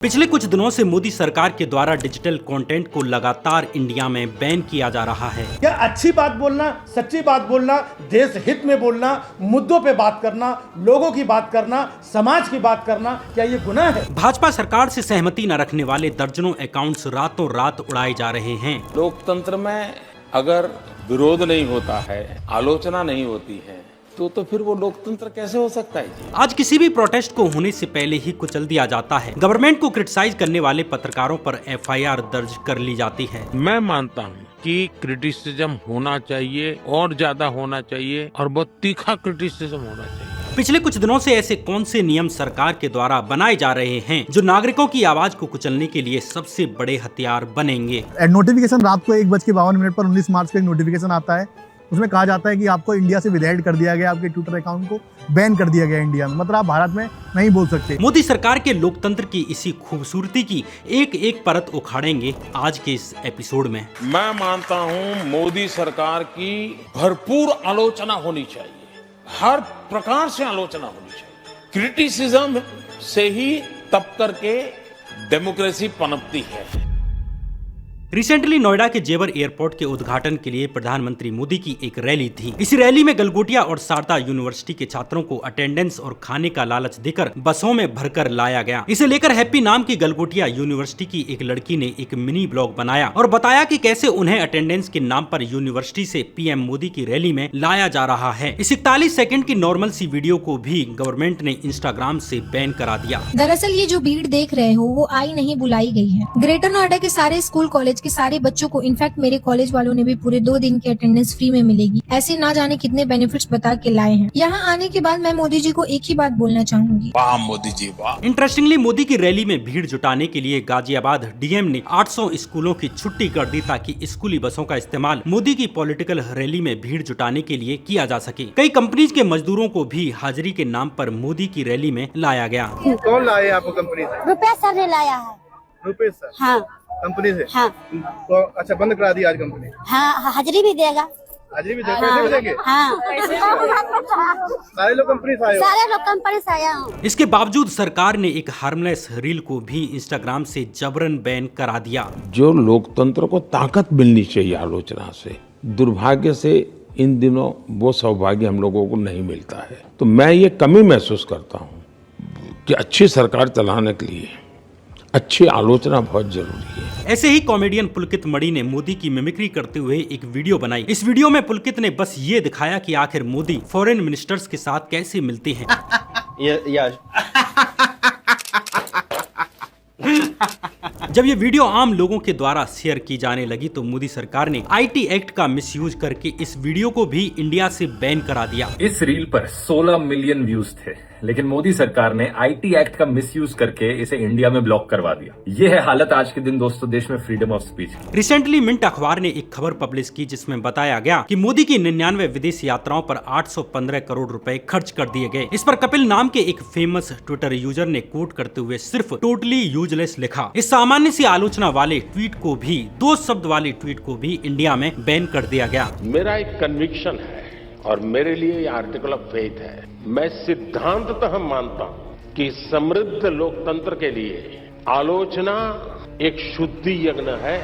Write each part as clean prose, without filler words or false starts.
पिछले कुछ दिनों से मोदी सरकार के द्वारा डिजिटल कंटेंट को लगातार इंडिया में बैन किया जा रहा है। क्या अच्छी बात बोलना, सच्ची बात बोलना, देश हित में बोलना, मुद्दों पे बात करना, लोगों की बात करना, समाज की बात करना, क्या ये गुनाह है? भाजपा सरकार से सहमति न रखने वाले दर्जनों अकाउंट्स रातों रात उड़ाए जा रहे हैं। लोकतंत्र में अगर विरोध नहीं होता है, आलोचना नहीं होती है, तो फिर वो लोकतंत्र कैसे हो सकता है जी? आज किसी भी प्रोटेस्ट को होने से पहले ही कुचल दिया जाता है। गवर्नमेंट को क्रिटिसाइज करने वाले पत्रकारों पर एफआईआर दर्ज कर ली जाती है। मैं मानता हूँ कि क्रिटिसिज्म होना चाहिए और ज्यादा होना चाहिए और बहुत तीखा क्रिटिसिज्म होना चाहिए। पिछले कुछ दिनों से ऐसे कौन से नियम सरकार के द्वारा बनाए जा रहे हैं जो नागरिकों की आवाज को कुचलने के लिए सबसे बड़े हथियार बनेंगे? नोटिफिकेशन रात को 1:52 पर 19 मार्च को एक नोटिफिकेशन आता है। उसमें कहा जाता है कि आपको इंडिया से विदहेल्ड कर दिया गया, आपके ट्विटर अकाउंट को बैन कर दिया गया इंडिया में, मतलब आप भारत में नहीं बोल सकते। मोदी सरकार के लोकतंत्र की इसी खूबसूरती की एक एक परत उखाड़ेंगे आज के इस एपिसोड में। मैं मानता हूँ मोदी सरकार की भरपूर आलोचना होनी चाहिए, हर प्रकार से आलोचना होनी चाहिए। क्रिटिसिज्म से ही तब करके डेमोक्रेसी पनपती है। रिसेंटली नोएडा के जेवर एयरपोर्ट के उद्घाटन के लिए प्रधानमंत्री मोदी की एक रैली थी। इस रैली में गलगोटिया और शारदा यूनिवर्सिटी के छात्रों को अटेंडेंस और खाने का लालच देकर बसों में भरकर लाया गया। इसे लेकर हैप्पी नाम की गलगोटिया यूनिवर्सिटी की एक लड़की ने एक मिनी ब्लॉग बनाया और बताया कि कैसे उन्हें अटेंडेंस के नाम पर यूनिवर्सिटी से पीएम मोदी की रैली में लाया जा रहा है। इस 41 सेकंड की नॉर्मल सी वीडियो को भी गवर्नमेंट ने इंस्टाग्राम से बैन करा दिया। दरअसल ये जो भीड़ देख रहे हो वो आई नहीं बुलाई गई है। ग्रेटर नोएडा के सारे स्कूल कॉलेज के सारे बच्चों को, इनफैक्ट मेरे कॉलेज वालों ने भी पूरे 2 दिन की अटेंडेंस फ्री में मिलेगी। ऐसे ना जाने कितने बेनिफिट्स बता के लाए हैं। यहाँ आने के बाद मैं मोदी जी को एक ही बात बोलना चाहूंगी, वाह मोदी जी वाह। इंटरेस्टिंगली मोदी की रैली में भीड़ जुटाने के लिए गाजियाबाद डीएम ने 800 स्कूलों की छुट्टी कर दी ताकि स्कूली बसों का इस्तेमाल मोदी की पॉलिटिकल रैली में भीड़ जुटाने के लिए किया जा सके। कई कंपनीज के मजदूरों को भी हाजिरी के नाम पर मोदी की रैली में लाया गया। कौन लाए आपको कंपनी से? रुपया सर ने लाया है। रुपेश सर? हाँ कंपनी से? हाँ तो अच्छा, बंद करा दी आज कंपनी? हाँ, हाजिरी भी देगा। हाजिरी भी पैसे भी देंगे? हाँ सारे लोग कंपनी से आए हो? सारे लोग कंपनी से आया हूँ। इसके बावजूद सरकार ने एक हार्मलेस रील को भी इंस्टाग्राम से जबरन बैन करा दिया। जो लोकतंत्र को ताकत मिलनी चाहिए आलोचना से, दुर्भाग्य से इन दिनों वो सौभाग्य हम लोगों को नहीं मिलता है। तो मैं ये कमी महसूस करता हूँ कि अच्छी सरकार चलाने के लिए अच्छी आलोचना बहुत जरूरी है। ऐसे ही कॉमेडियन पुलकित मणि ने मोदी की मिमिक्री करते हुए एक वीडियो बनाई। इस वीडियो में पुलकित ने बस ये दिखाया कि आखिर मोदी फॉरेन मिनिस्टर्स के साथ कैसे मिलते हैं। जब ये वीडियो आम लोगों के द्वारा शेयर की जाने लगी तो मोदी सरकार ने आईटी एक्ट का मिसयूज करके इस वीडियो को भी इंडिया से बैन करा दिया। इस रील पर 16 मिलियन व्यूज थे, लेकिन मोदी सरकार ने आईटी एक्ट का मिसयूज करके इसे इंडिया में ब्लॉक करवा दिया। ये है हालत आज के दिन दोस्तों देश में फ्रीडम ऑफ स्पीच की। रिसेंटली मिंट अखबार ने एक खबर पब्लिश की जिसमें बताया गया कि मोदी की 99 विदेश यात्राओं पर 815 करोड़ रुपए खर्च कर दिए गए। इस पर कपिल नाम के एक फेमस ट्विटर यूजर ने कोट करते हुए सिर्फ टोटली यूजलेस लिखा। इस सामान्य सी आलोचना वाले ट्वीट को भी, 2 शब्द वाले ट्वीट को भी इंडिया में बैन कर दिया गया। मेरा एक कन्विक्शन है और मेरे लिए ये आर्टिकल ऑफ फेथ है। मैं सिद्धांततः मानता हूं कि समृद्ध लोकतंत्र के लिए आलोचना एक शुद्धि यज्ञ है।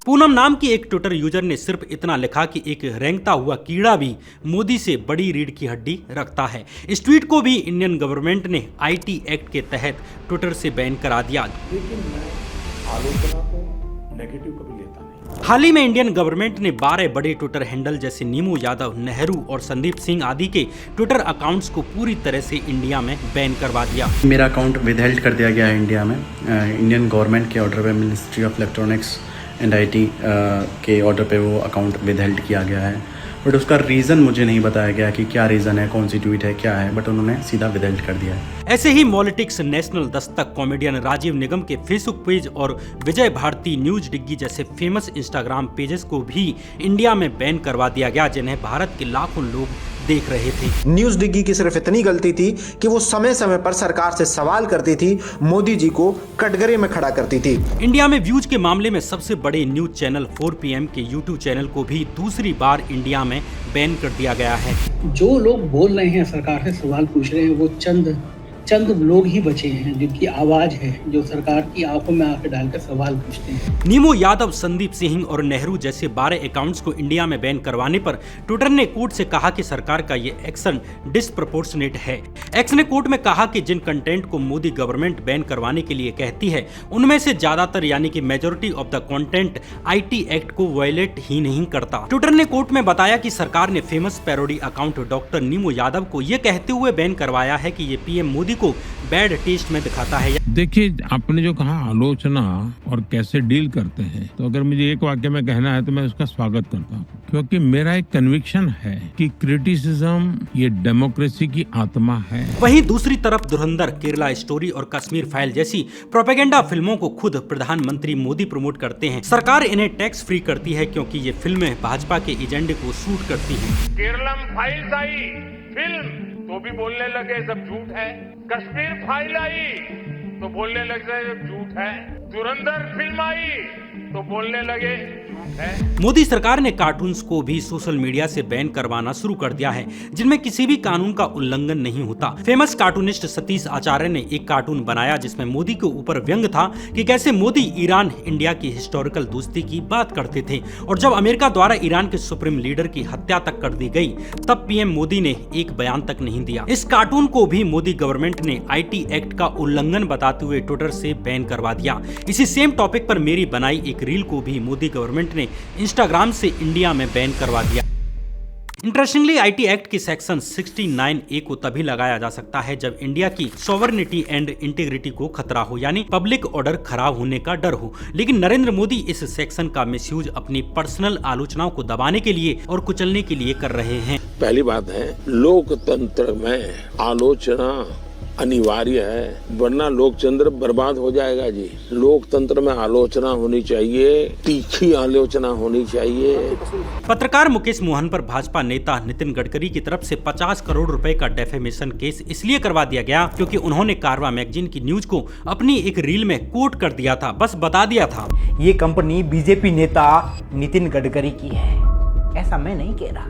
पूनम नाम की एक ट्विटर यूजर ने सिर्फ इतना लिखा कि एक रेंगता हुआ कीड़ा भी मोदी से बड़ी रीढ़ की हड्डी रखता है। इस ट्वीट को भी इंडियन गवर्नमेंट ने आईटी एक्ट के तहत ट्विटर से बैन करा दिया। लेकिन मैं आलोचना को नेगेटिव कभी लेता नहीं। हाल ही में इंडियन गवर्नमेंट ने 12 बड़े ट्विटर हैंडल जैसे नीमू यादव, नेहरू और संदीप सिंह आदि के ट्विटर अकाउंट्स को पूरी तरह से इंडिया में बैन करवा दिया। मेरा अकाउंट विदहेल्ड कर दिया गया है इंडिया में। इंडियन गवर्नमेंट के ऑर्डर पे, ministry of electronics and IT के ऑर्डर पे वो अकाउंट विदहेल्ड किया गया है। बट उसका रीज़न मुझे नहीं बताया गया कि क्या रीज़न है, कौन सी ट्वीट है, क्या है, बट उन्होंने सीधा विदहेल्ड कर दिया है। ऐसे ही politics, national Dastak, comedian Rajiv निगम के फेसबुक पेज और विजय भारती न्यूज डिग्गी जैसे फेमस इंस्टाग्राम पेजेस को भी इंडिया में बैन करवा दिया गया, जिन्हें भारत के लाखों लोग देख रहे थे। न्यूज डिग्गी की सिर्फ इतनी गलती थी कि वो समय समय पर सरकार से सवाल करती थी, मोदी जी को कटघरे में खड़ा करती थी। इंडिया में व्यूज के मामले में सबसे बड़े न्यूज चैनल 4 PM के यूट्यूब चैनल को भी दूसरी बार इंडिया में बैन कर दिया गया है। जो लोग बोल रहे हैं, सरकार से सवाल पूछ रहे हैं, वो चंद चंद लोग ही बचे हैं जिनकी आवाज है, जो सरकार की आंखों में आंखें डालकर सवाल पूछते हैं। नीमू यादव, संदीप सिंह और नेहरू जैसे 12 अकाउंट्स को इंडिया में बैन करवाने पर ट्विटर ने कोर्ट से कहा कि सरकार का ये एक्शन डिस्प्रपोर्शनेट है। एक्स ने कोर्ट में कहा कि जिन कंटेंट को मोदी गवर्नमेंट बैन करवाने के लिए कहती है उनमें से ज्यादातर यानी कि majority of the content IT act को वायलेट ही नहीं करता। ट्विटर ने कोर्ट में बताया कि सरकार ने famous parody account doctor Neemu Yadav को ये कहते हुए बैन करवाया है कि ये पीएम मोदी को बैड टेस्ट में दिखाता है। देखिए, आपने जो कहा आलोचना और कैसे डील करते हैं, तो अगर मुझे एक वाक्य में कहना है तो मैं उसका स्वागत करता हूँ, क्योंकि मेरा एक कन्विक्शन है कि क्रिटिसिज्म ये डेमोक्रेसी की आत्मा है। वहीं दूसरी तरफ धुरंधर, केरला स्टोरी और कश्मीर फाइल जैसी प्रोपेगेंडा फिल्मों को खुद प्रधानमंत्री मोदी प्रमोट करते हैं। सरकार इन्हें टैक्स फ्री करती है क्योंकि ये फिल्में भाजपा के एजेंडे को सूट करती हैं। केरलम फाइल्स आई फिल्म तो भी बोलने लगे सब झूठ है, कश्मीर फाइल आई तो बोलने लगे सब झूठ है, धुरंधर फिल्म आई तो बोलने लगे झूठ है। मोदी सरकार ने कार्टून्स को भी सोशल मीडिया से बैन करवाना शुरू कर दिया है जिनमें किसी भी कानून का उल्लंघन नहीं होता। फेमस कार्टूनिस्ट सतीश आचार्य ने एक कार्टून बनाया जिसमें मोदी के ऊपर व्यंग था कि कैसे मोदी ईरान इंडिया की हिस्टोरिकल दोस्ती की बात करते थे और जब अमेरिका द्वारा ईरान के सुप्रीम लीडर की हत्या तक कर दी गई तब पीएम मोदी ने एक बयान तक नहीं दिया। इस कार्टून को भी मोदी गवर्नमेंट ने आईटी एक्ट का उल्लंघन बताते हुए ट्विटर से बैन करवा दिया। इसी सेम टॉपिक पर मेरी बनाई एक रील को भी मोदी गवर्नमेंट ने इंस्टाग्राम से इंडिया में बैन करवा दिया। इंटरेस्टिंगली, आईटी एक्ट की सेक्शन 69A को तभी लगाया जा सकता है जब इंडिया की सॉवरेनिटी एंड इंटीग्रिटी को खतरा हो, यानी पब्लिक ऑर्डर खराब होने का डर हो। लेकिन नरेंद्र मोदी इस सेक्शन का मिसयूज अपनी पर्सनल आलोचनाओं को दबाने के लिए और कुचलने के लिए कर रहे हैं। पहली बात है, लोकतंत्र में आलोचना अनिवार्य है, वरना लोकतंत्र बर्बाद हो जाएगा जी। लोकतंत्र में आलोचना होनी चाहिए, तीखी आलोचना होनी चाहिए। पत्रकार मुकेश मोहन पर भाजपा नेता नितिन गडकरी की तरफ से 50 करोड़ रुपए का डेफेमेशन केस इसलिए करवा दिया गया क्योंकि उन्होंने कारवां मैगजीन की न्यूज को अपनी एक रील में कोट कर दिया था, बस बता दिया था। ये कंपनी बीजेपी नेता नितिन गडकरी की है, ऐसा मैं नहीं कह रहा,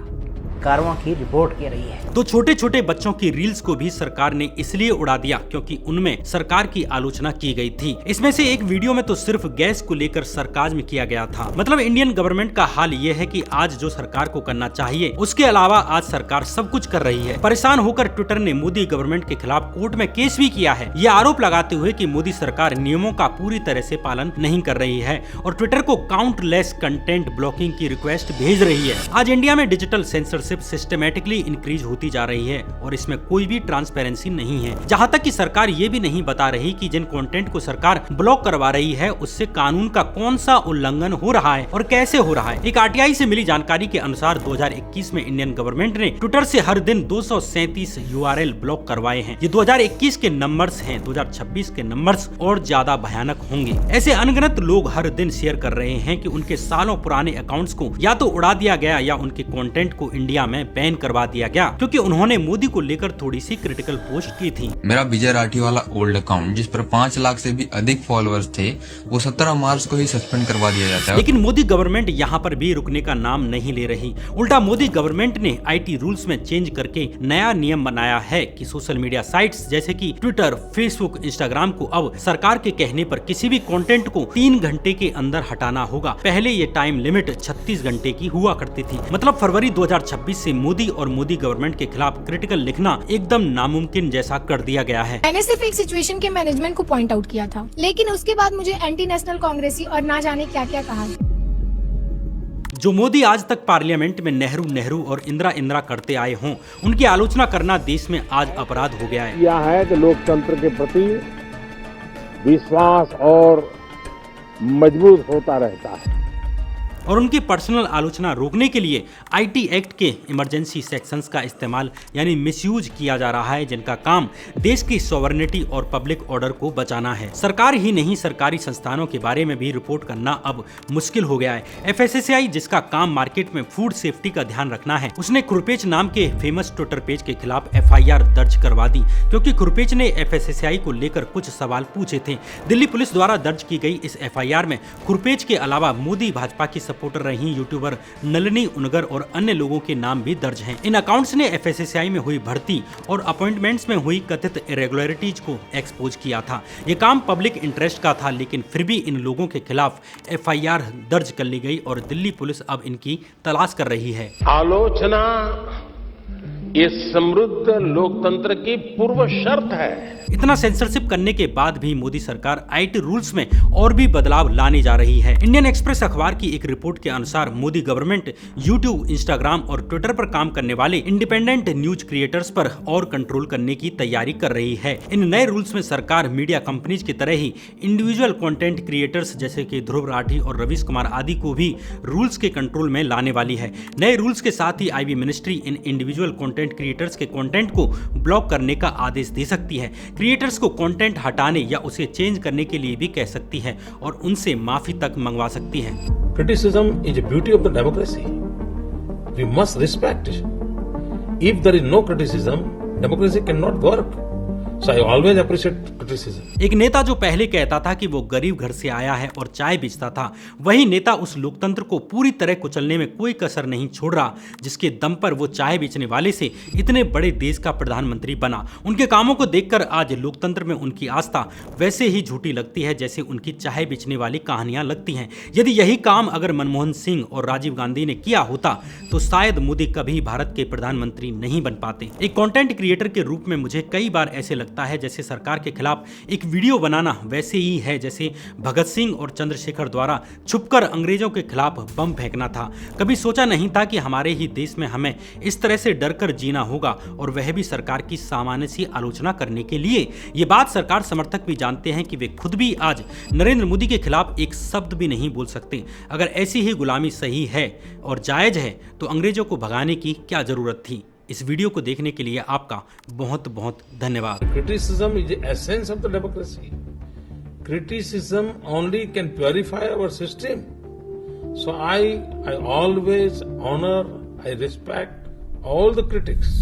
कारवां की रिपोर्ट कह रही है। तो छोटे छोटे बच्चों की रील्स को भी सरकार ने इसलिए उड़ा दिया क्योंकि उनमें सरकार की आलोचना की गई थी। इसमें से एक वीडियो में तो सिर्फ गैस को लेकर सरकाज़्म किया गया था। मतलब इंडियन गवर्नमेंट का हाल ये है कि आज जो सरकार को करना चाहिए उसके अलावा आज सरकार सब कुछ कर रही है। परेशान होकर ट्विटर ने मोदी गवर्नमेंट के खिलाफ कोर्ट में केस भी किया है, ये आरोप लगाते हुए कि मोदी सरकार नियमों का पूरी तरह से पालन नहीं कर रही है और ट्विटर को काउंटलेस कंटेंट ब्लॉकिंग की रिक्वेस्ट भेज रही है। आज इंडिया में डिजिटल सेंसरशिप सिस्टमेटिकली इंक्रीज होती जा रही है और इसमें कोई भी ट्रांसपेरेंसी नहीं है। जहां तक कि सरकार ये भी नहीं बता रही कि जिन कंटेंट को सरकार ब्लॉक करवा रही है उससे कानून का कौन सा उल्लंघन हो रहा है और कैसे हो रहा है। एक आरटीआई से मिली जानकारी के अनुसार 2021 में इंडियन गवर्नमेंट ने ट्विटर से हर दिन 237 URL ब्लॉक करवाए हैं। ये 2021 के नंबर्स हैं, 2026 के नंबर्स और ज्यादा भयानक होंगे। ऐसे अनगिनत लोग हर दिन शेयर कर रहे हैं कि उनके सालों पुराने अकाउंट्स को या तो उड़ा दिया गया या उनके कंटेंट को इंडिया में बैन करवा दिया गया क्योंकि उन्होंने मोदी को लेकर थोड़ी सी क्रिटिकल पोस्ट की थी। मेरा विजय राठी वाला ओल्ड अकाउंट जिस पर 5 लाख से भी अधिक फॉलोअर्स थे वो 17 मार्च को ही सस्पेंड करवा दिया जाता है। लेकिन मोदी गवर्नमेंट यहाँ पर भी रुकने का नाम नहीं ले रही। उल्टा मोदी गवर्नमेंट ने आईटी रूल्स में चेंज करके नया नियम बनाया है कि सोशल मीडिया साइट्स जैसे कि ट्विटर, फेसबुक, इंस्टाग्राम को अब सरकार के कहने पर किसी भी कंटेंट को 3 घंटे के अंदर हटाना होगा। पहले ये टाइम लिमिट 36 घंटे की हुआ करती थी। मतलब फरवरी 2026 से मोदी और मोदी गवर्नमेंट के खिलाफ क्रिटिकल लिखना एकदम नामुमकिन जैसा कर दिया गया है। मैंने सिर्फ एक सिचुएशन के मैनेजमेंट को पॉइंट आउट किया था, लेकिन उसके बाद मुझे एंटी नेशनल कांग्रेसी और ना जाने क्या क्या कहा। जो मोदी आज तक पार्लियामेंट में नेहरू और इंदिरा करते आए हों, उनकी आलोचना करना देश में आज अपराध हो गया है। यह है कि लोकतंत्र के प्रति विश्वास और मजबूत होता रहता है और उनकी पर्सनल आलोचना रोकने के लिए आईटी एक्ट के इमरजेंसी सेक्शंस का इस्तेमाल यानी मिसयूज किया जा रहा है, जिनका काम देश की सॉवरेनिटी और पब्लिक ऑर्डर को बचाना है। सरकार ही नहीं, सरकारी संस्थानों के बारे में भी रिपोर्ट करना अब मुश्किल हो गया है। FSSAI जिसका काम मार्केट में फूड सेफ्टी का ध्यान रखना है, उसने खुरपेच नाम के फेमस ट्विटर पेज के खिलाफ FIR दर्ज करवा दी क्योंकि खुरपेच ने FSSAI को लेकर कुछ सवाल पूछे थे। दिल्ली पुलिस द्वारा दर्ज की गई इस FIR में खुरपेच के अलावा मोदी भाजपा की सपोर्टर रही यूट्यूबर नलिनी उनगर और अन्य लोगों के नाम भी दर्ज हैं। इन अकाउंट्स ने FSSAI में हुई भर्ती और अपॉइंटमेंट्स में हुई कथित इरेगुलरिटीज को एक्सपोज किया था। ये काम पब्लिक इंटरेस्ट का था, लेकिन फिर भी इन लोगों के खिलाफ FIR दर्ज कर ली गई और दिल्ली पुलिस अब इनकी तलाश कर रही है। आलोचना ये समृद्ध लोकतंत्र की पूर्व शर्त है। इतना सेंसरशिप करने के बाद भी मोदी सरकार IT रूल्स में और भी बदलाव लाने जा रही है। इंडियन एक्सप्रेस अखबार की एक रिपोर्ट के अनुसार मोदी गवर्नमेंट YouTube, इंस्टाग्राम और ट्विटर पर काम करने वाले इंडिपेंडेंट न्यूज क्रिएटर्स पर और कंट्रोल करने की तैयारी कर रही है। इन नए रूल्स में सरकार मीडिया कंपनीज की तरह ही इंडिविजुअल कंटेंट क्रिएटर्स जैसे कि ध्रुव राठी और रवीश कुमार आदि को भी रूल्स के कंट्रोल में लाने वाली है। नए रूल्स के साथ ही IB मिनिस्ट्री इन इंडिविजुअल कंटेंट क्रिएटर्स के कंटेंट को ब्लॉक करने का आदेश दे सकती है। क्रिएटर्स को कंटेंट हटाने या उसे चेंज करने के लिए भी कह सकती है और उनसे माफी तक मंगवा सकती है। Criticism is a beauty of the democracy. We must respect it. If there is no criticism, democracy cannot work. So I always appreciate criticism. एक नेता जो पहले कहता था कि वो गरीब घर से आया है और चाय बेचता था, वही नेता उस लोकतंत्र को पूरी तरह कुचलने में कोई कसर नहीं छोड़ रहा, जिसके दम पर वो चाय बेचने वाले से इतने बड़े देश का प्रधानमंत्री बना। उनके कामों को देखकर आज लोकतंत्र में उनकी आस्था वैसे ही झूठी लगती है जैसे उनकी चाय बेचने वाली कहानियां लगती हैं। यदि यही काम अगर मनमोहन सिंह और राजीव गांधी ने किया होता तो शायद मोदी कभी भारत के प्रधानमंत्री नहीं बन पाते। एक कंटेंट क्रिएटर के रूप में मुझे कई बार ऐसे लगता है जैसे सरकार के खिलाफ एक वीडियो बनाना वैसे ही है जैसे भगत सिंह और चंद्रशेखर द्वारा छुपकर अंग्रेजों के खिलाफ बम फेंकना था। कभी सोचा नहीं था कि हमारे ही देश में हमें इस तरह से डरकर जीना होगा, और वह भी सरकार की सामान्य सी आलोचना करने के लिए। ये बात सरकार समर्थक भी जानते हैं कि वे खुद भी आज नरेंद्र मोदी के खिलाफ एक शब्द भी नहीं बोल सकते। अगर ऐसी ही गुलामी सही है और जायज है तो अंग्रेजों को भगाने की क्या जरूरत थी। इस वीडियो को देखने के लिए आपका बहुत बहुत धन्यवाद। Criticism is the essence of the democracy. Criticism only can purify our system. So I always honor, I respect all the critics.